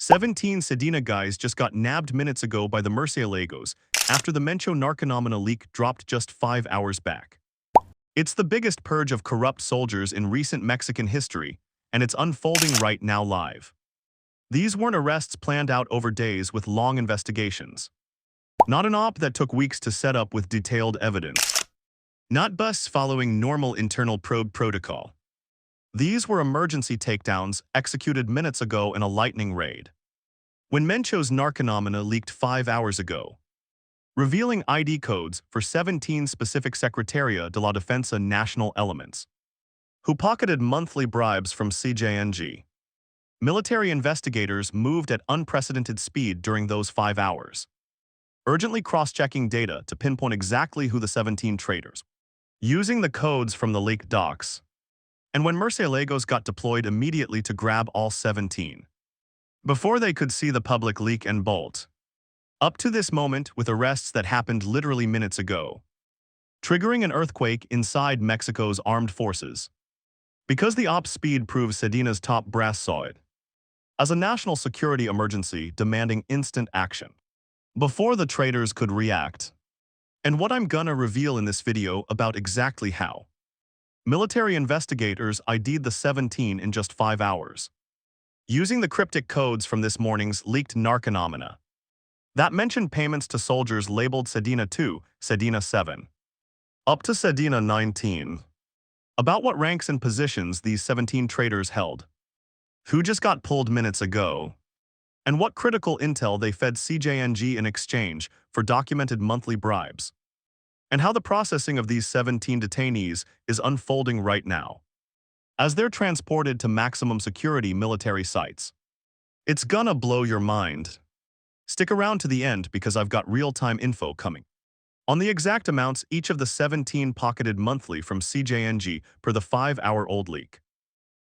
17 SEDENA guys just got nabbed minutes ago by the Murciélagos after the Mencho narconómina leak dropped just 5 hours back. It's the biggest purge of corrupt soldiers in recent Mexican history, and it's unfolding right now live. These weren't arrests planned out over days with long investigations. Not an op that took weeks to set up with detailed evidence. Not busts following normal internal probe protocol. These were emergency takedowns executed minutes ago in a lightning raid. When Mencho's narconómina leaked 5 hours ago, revealing ID codes for 17 specific Secretaría de la Defensa Nacional elements, who pocketed monthly bribes from CJNG. Military investigators moved at unprecedented speed during those 5 hours, urgently cross-checking data to pinpoint exactly who the 17 traitors, using the codes from the leaked docs. And when Murciélagos got deployed immediately to grab all 17, before they could see the public leak and bolt. Up to this moment, with arrests that happened literally minutes ago, triggering an earthquake inside Mexico's armed forces. Because the op speed proves SEDENA's top brass saw it as a national security emergency demanding instant action before the traitors could react. And what I'm gonna reveal in this video about exactly how military investigators ID'd the 17 in just 5 hours, using the cryptic codes from this morning's leaked narconómina that mentioned payments to soldiers labeled SEDENA 2, SEDENA 7, up to SEDENA 19. About what ranks and positions these 17 traitors held, who just got pulled minutes ago, and what critical intel they fed CJNG in exchange for documented monthly bribes, and how the processing of these 17 detainees is unfolding right now, as they're transported to maximum security military sites. It's gonna blow your mind. Stick around to the end because I've got real-time info coming on the exact amounts each of the 17 pocketed monthly from CJNG per the 5-hour-old leak,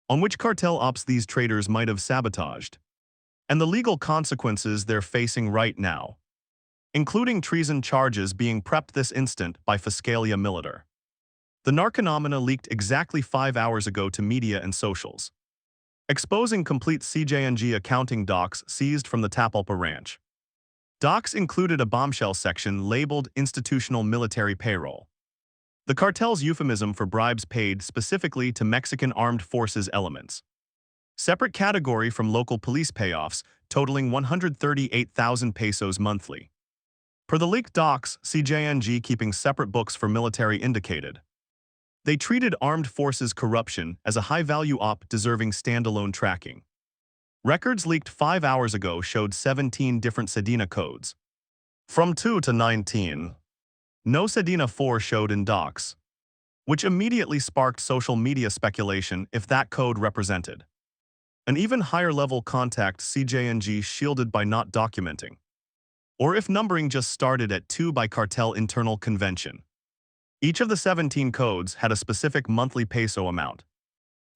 on which cartel ops these traitors might have sabotaged, and the legal consequences they're facing right now, including treason charges being prepped this instant by Fiscalia Militar. The narconómina leaked exactly 5 hours ago to media and socials, exposing complete CJNG accounting docs seized from the Tapalpa ranch. Docs included a bombshell section labeled Institutional Military Payroll, the cartel's euphemism for bribes paid specifically to Mexican armed forces elements. Separate category from local police payoffs totaling 138,000 pesos monthly. Per the leaked docs, CJNG keeping separate books for military indicated they treated armed forces corruption as a high-value op deserving standalone tracking. Records leaked 5 hours ago showed 17 different SEDENA codes, from 2 to 19. No SEDENA 4 showed in docs, which immediately sparked social media speculation if that code represented an even higher-level contact CJNG shielded by not documenting, or if numbering just started at 2 by cartel internal convention. Each of the 17 codes had a specific monthly peso amount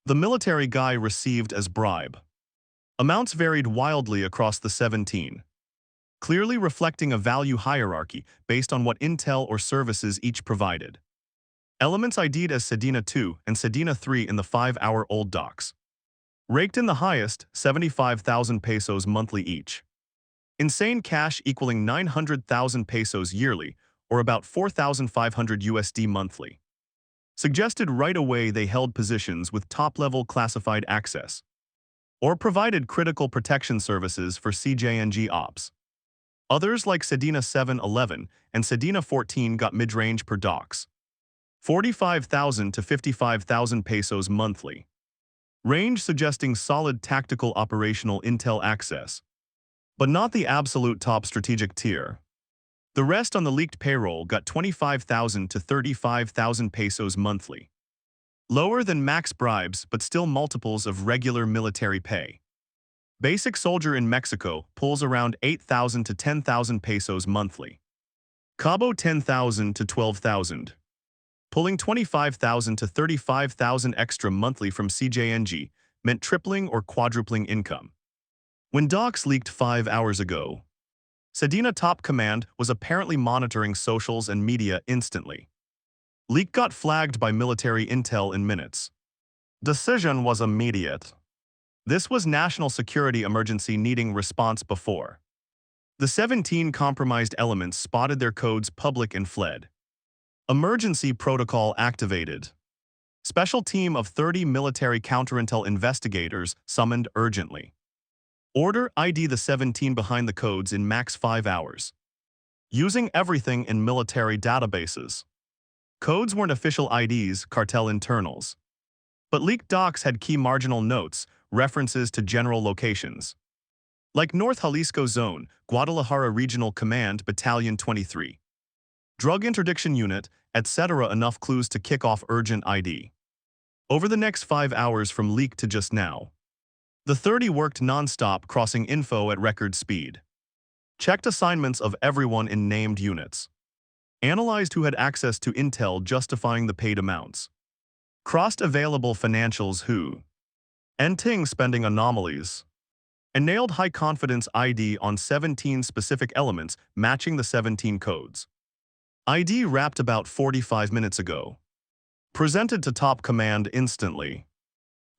the military guy received as bribe. Amounts varied wildly across the 17, clearly reflecting a value hierarchy based on what intel or services each provided. Elements ID'd as SEDENA 2 and SEDENA 3 in the 5-hour-old docs raked in the highest, 75,000 pesos monthly each. Insane cash equaling 900,000 pesos yearly, or about 4,500 USD monthly. Suggested right away they held positions with top-level classified access, or provided critical protection services for CJNG ops. Others like SEDENA 7-11 and SEDENA 14 got mid-range per docs, 45,000 to 55,000 pesos monthly. Range suggesting solid tactical operational intel access, but not the absolute top strategic tier. The rest on the leaked payroll got 25,000 to 35,000 pesos monthly. Lower than max bribes, but still multiples of regular military pay. Basic soldier in Mexico pulls around 8,000 to 10,000 pesos monthly. Cabo 10,000 to 12,000. Pulling 25,000 to 35,000 extra monthly from CJNG meant tripling or quadrupling income. When docs leaked 5 hours ago, SEDENA top command was apparently monitoring socials and media instantly. Leak got flagged by military intel in minutes. Decision was immediate. This was national security emergency needing response before. The 17 compromised elements spotted their codes public and fled. Emergency protocol activated. Special team of 30 military counterintel investigators summoned urgently. Order ID the 17 behind the codes in max 5 hours. Using everything in military databases. Codes weren't official IDs, cartel internals. But leaked docs had key marginal notes, references to general locations. Like North Jalisco Zone, Guadalajara Regional Command, Battalion 23. Drug Interdiction Unit, etc. Enough clues to kick off urgent ID. Over the next 5 hours from leak to just now, the 30 worked non-stop, crossing info at record speed. Checked assignments of everyone in named units. Analyzed who had access to intel justifying the paid amounts. Crossed available financials who. Enting spending anomalies. And nailed high-confidence ID on 17 specific elements matching the 17 codes. ID wrapped about 45 minutes ago. Presented to top command instantly.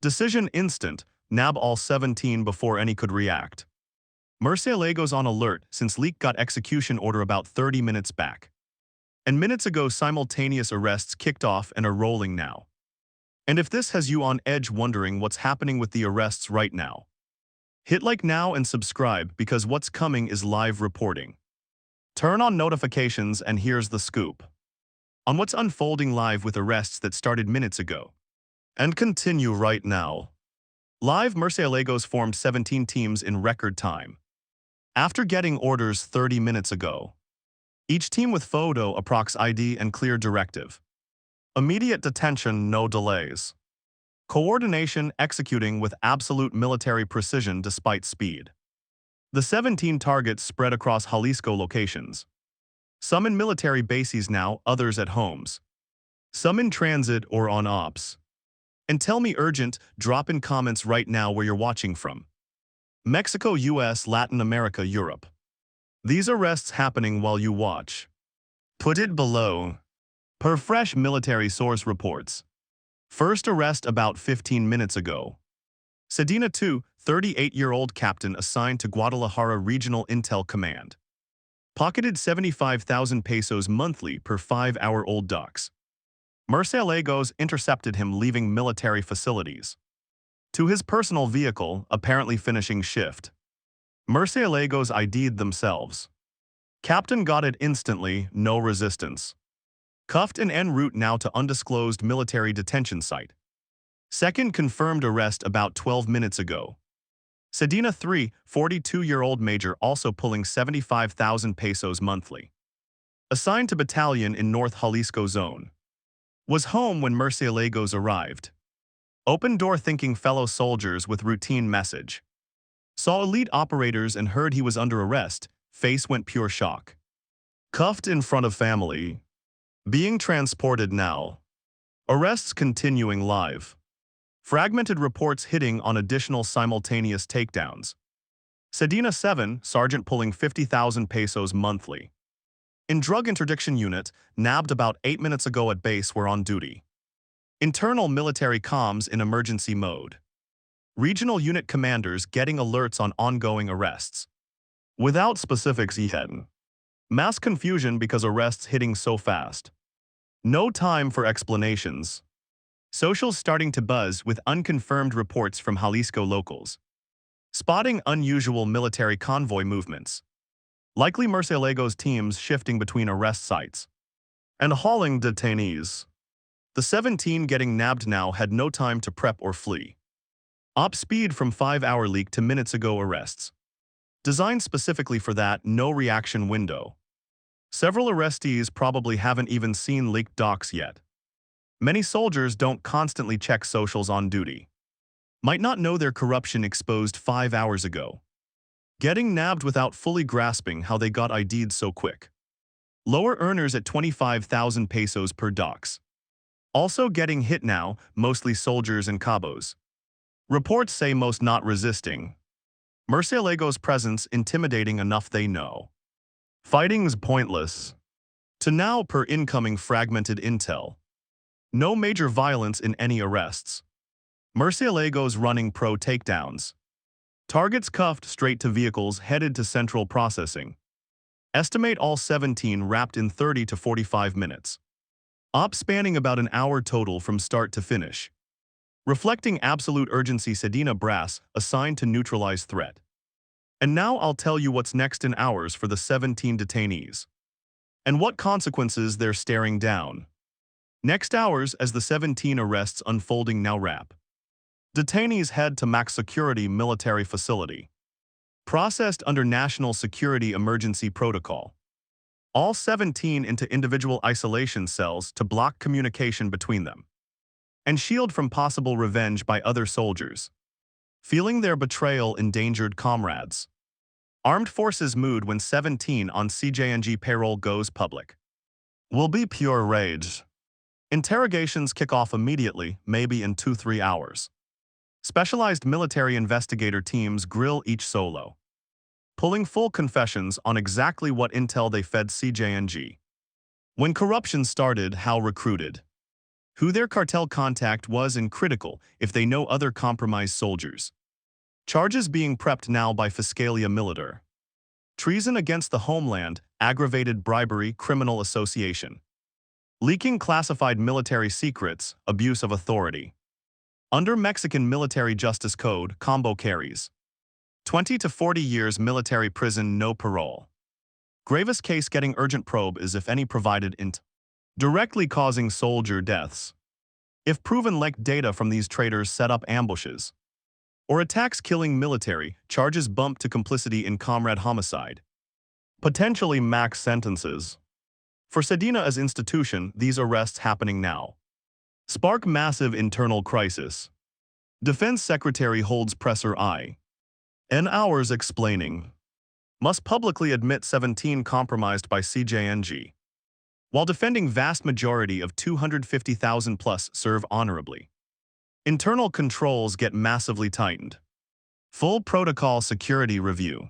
Decision instant, nab all 17 before any could react. Murciélagos on alert since leak got execution order about 30 minutes back. And minutes ago simultaneous arrests kicked off and are rolling now. And if this has you on edge wondering what's happening with the arrests right now, hit like now and subscribe because what's coming is live reporting. Turn on notifications and here's the scoop. On what's unfolding live with arrests that started minutes ago. And continue right now. Live Murciélagos formed 17 teams in record time. After getting orders 30 minutes ago. Each team with photo, approx ID and clear directive. Immediate detention, no delays. Coordination executing with absolute military precision despite speed. The 17 targets spread across Jalisco locations. Some in military bases now, others at homes. Some in transit or on ops. And tell me urgent, drop in comments right now where you're watching from. Mexico, US, Latin America, Europe. These arrests happening while you watch. Put it below. Per fresh military source reports. First arrest about 15 minutes ago. SEDENA 2, 38-year-old captain assigned to Guadalajara Regional Intel Command. Pocketed 75,000 pesos monthly per 5-hour-old docs. Murciélagos intercepted him leaving military facilities. To his personal vehicle, apparently finishing shift. Murciélagos ID'd themselves. Captain got it instantly, no resistance. Cuffed and en route now to undisclosed military detention site. Second confirmed arrest about 12 minutes ago. SEDENA 3, 42-year-old major also pulling 75,000 pesos monthly. Assigned to battalion in North Jalisco Zone. Was home when Murciélagos arrived. Open door thinking fellow soldiers with routine message. Saw elite operators and heard he was under arrest, face went pure shock. Cuffed in front of family. Being transported now. Arrests continuing live. Fragmented reports hitting on additional simultaneous takedowns. SEDENA 7, sergeant pulling 50,000 pesos monthly. In drug interdiction unit, nabbed about 8 minutes ago at base were on duty. Internal military comms in emergency mode. Regional unit commanders getting alerts on ongoing arrests. Without specifics yet. Mass confusion because arrests hitting so fast. No time for explanations. Socials starting to buzz with unconfirmed reports from Jalisco locals. Spotting unusual military convoy movements. Likely Murciélagos teams shifting between arrest sites. And hauling detainees. The 17 getting nabbed now had no time to prep or flee. Op speed from 5-hour leak to minutes ago arrests. Designed specifically for that no reaction window. Several arrestees probably haven't even seen leaked docs yet. Many soldiers don't constantly check socials on duty. Might not know their corruption exposed 5 hours ago. Getting nabbed without fully grasping how they got ID'd so quick. Lower earners at 25,000 pesos per docs. Also getting hit now, mostly soldiers and cabos. Reports say most not resisting. Murciélagos' presence intimidating enough they know. Fighting's pointless. To now per incoming fragmented intel. No major violence in any arrests. Murciélagos running pro takedowns. Targets cuffed straight to vehicles headed to central processing. Estimate all 17 wrapped in 30 to 45 minutes. Op spanning about an hour total from start to finish. Reflecting absolute urgency, SEDENA brass assigned to neutralize threat. And now I'll tell you what's next in hours for the 17 detainees. And what consequences they're staring down. Next hours as the 17 arrests unfolding now wrap. Detainees head to max security military facility. Processed under National Security Emergency Protocol. All 17 into individual isolation cells to block communication between them. And shield from possible revenge by other soldiers. Feeling their betrayal endangered comrades. Armed forces mood when 17 on CJNG payroll goes public. Will be pure rage. Interrogations kick off immediately, maybe in 2-3 hours. Specialized military investigator teams grill each solo. Pulling full confessions on exactly what intel they fed CJNG. When corruption started, how recruited. Who their cartel contact was and critical if they know other compromised soldiers. Charges being prepped now by Fiscalia Militar. Treason against the homeland, aggravated bribery, criminal association. Leaking classified military secrets, abuse of authority. Under Mexican Military Justice Code, combo carries. 20 to 40 years military prison, no parole. Gravest case getting urgent probe is if any provided int. Directly causing soldier deaths. If proven leaked data from these traitors set up ambushes. Or attacks killing military, charges bump to complicity in comrade homicide. Potentially max sentences. For SEDENA as institution, these arrests happening now. Spark massive internal crisis. Defense Secretary holds presser eye. N hours explaining. Must publicly admit 17 compromised by CJNG. While defending vast majority of 250,000 plus serve honorably. Internal controls get massively tightened. Full protocol security review.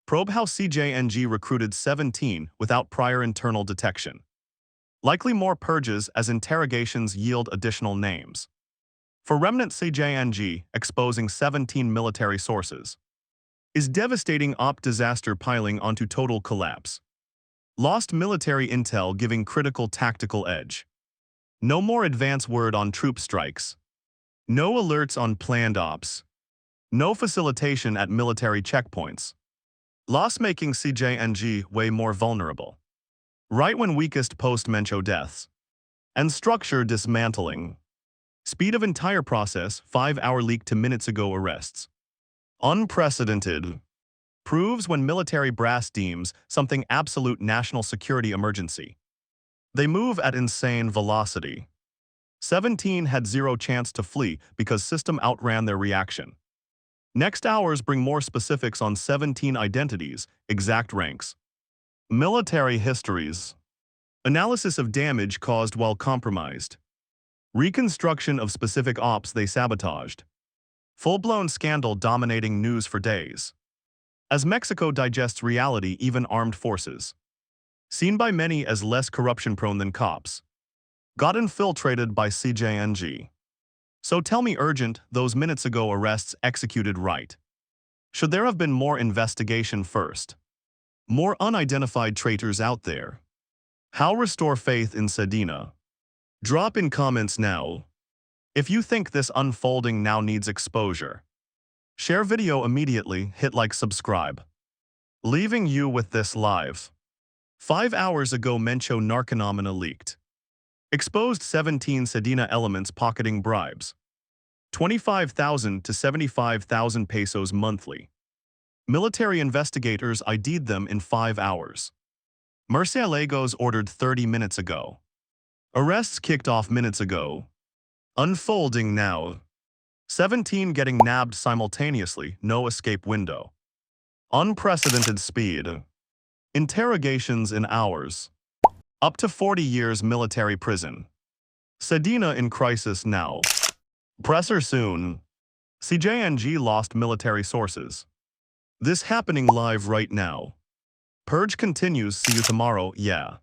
Probe how CJNG recruited 17 without prior internal detection. Likely more purges as interrogations yield additional names. For remnant CJNG, exposing 17 military sources. Is devastating op disaster piling onto total collapse. Lost military intel giving critical tactical edge. No more advance word on troop strikes. No alerts on planned ops. No facilitation at military checkpoints. Loss making CJNG way more vulnerable. Right when weakest post-Mencho deaths. And structure dismantling. Speed of entire process, 5-hour leak to minutes ago arrests. Unprecedented. Proves when military brass deems something absolute national security emergency. They move at insane velocity. 17 had zero chance to flee because system outran their reaction. Next hours bring more specifics on 17 identities, exact ranks. Military histories. Analysis of damage caused while compromised. Reconstruction of specific ops they sabotaged. Full-blown scandal dominating news for days. As Mexico digests reality, even armed forces. Seen by many as less corruption-prone than cops. Got infiltrated by CJNG. So tell me urgent, those minutes ago arrests executed right. Should there have been more investigation first? More unidentified traitors out there. How restore faith in SEDENA? Drop in comments now. If you think this unfolding now needs exposure. Share video immediately, hit like subscribe. Leaving you with this live. 5 hours ago Mencho narconómina leaked. Exposed 17 SEDENA elements pocketing bribes. 25,000 to 75,000 pesos monthly. Military investigators ID'd them in 5 hours. Murciélagos ordered 30 minutes ago. Arrests kicked off minutes ago. Unfolding now. 17 getting nabbed simultaneously, no escape window. Unprecedented speed. Interrogations in hours. Up to 40 years military prison. SEDENA in crisis now. Presser soon. CJNG lost military sources. This happening live right now. Purge continues, see you tomorrow, yeah.